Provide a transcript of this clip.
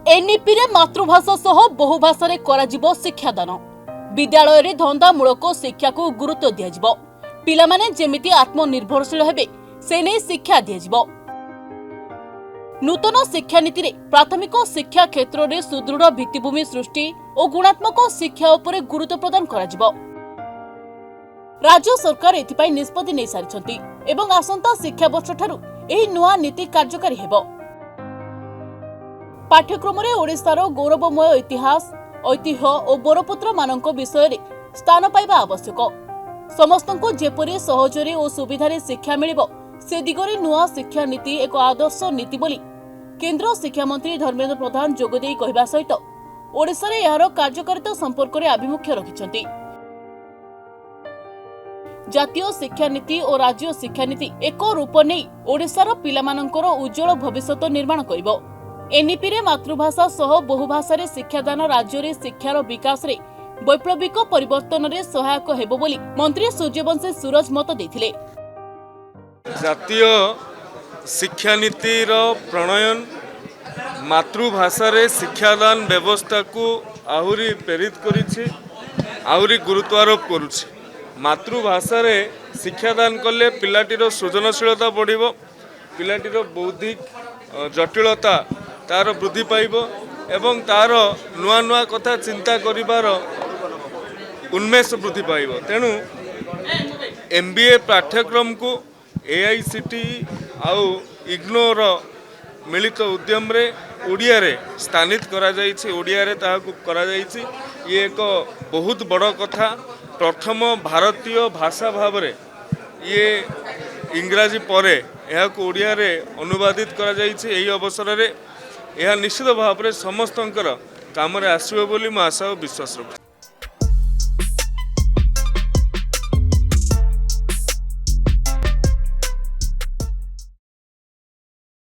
NEP रे मातृभाषा सह बहुभाषा रे कराजिबो शिक्षादान। विद्यालय रे धंदामूलक शिक्षा को गुरुत्व दियाजिबो। पिला माने जेमिति आत्मनिर्भरशील हेबे से नै शिक्षा दियाजिबो। नूतन शिक्षा नीति रे प्राथमिक शिक्षा क्षेत्र रे सुदृढ़ भित्तिभूमि सृष्टि और गुणात्मक शिक्षा उपरे गुरुत्व प्रदान कराजिबो। राज्य सरकार एथिपाई निष्पत्ति नै सारिछंती एवं आसंता शिक्षा वर्ष ठारू एही नुआ नीति कार्यकारी हेबो। पाठ्यक्रम रे ओडिशार गौरवमय इतिहास ऐतिह्य और बरपुत्र मानक विषय रे स्थान पाइबा आवश्यक। समस्तंको जेपरि सहजरे और सुविधारे शिक्षा मिलिबो से दिगरे नुआ शिक्षा नीति एक आदर्श नीति बोली केंद्र शिक्षा मंत्री धर्मेंद्र प्रधान जोगदेई कहबा सहित ओडिशा रे यार कार्यकारिता संपर्क रे आभिमुख्य रखिछंती। जातीय शिक्षा नीति और राज्य शिक्षा नीति एक रूप नै ओडिशार पिलामानंकर उज्जवल भविष्य निर्माण करिबो। एनईपी रे मातृभाषा सह बहुभाषा रे शिक्षादान राज्य रे शिक्षार विकास रे वैप्लविक परिवर्तन रे सहायक हेबो बोली मंत्री सूर्यवंशी सूरज मत देथिले। जातीय शिक्षा नीति रो प्रणयन मातृभाषा रे शिक्षादान व्यवस्था को आहुरी प्रेरित करिछि, आहुरी गुरुत्वारोप करुछि। मातृभाषा रे शिक्षादान कले पिलाटीर सृजनशीलता बढ़िबो, पिलाटीर बौद्धिक जटिलता तार वृद्धि पाइब एवं तार नुआ नुआ कथा चिंता करिबार उन्मेष वृद्धि पाइब। तेणु एमबीए पाठ्यक्रम को एआईसीटीई आउ इग्नोर मिलित उद्यम रे ओडिया रे स्थानित करा जाइछि। ओडिया रे ताहाकु करा जाइछि। ये एक बहुत बड़ कथा। प्रथम भारतीय भाषा भाव रे ये इंग्राजी परे यह ओडिया रे अनुवादित करा जाइछि। एही अवसर रे यह निश्चित भाव में समस्तंकर काम रे आसीबो बोली म आशा और विश्वास रखुछि।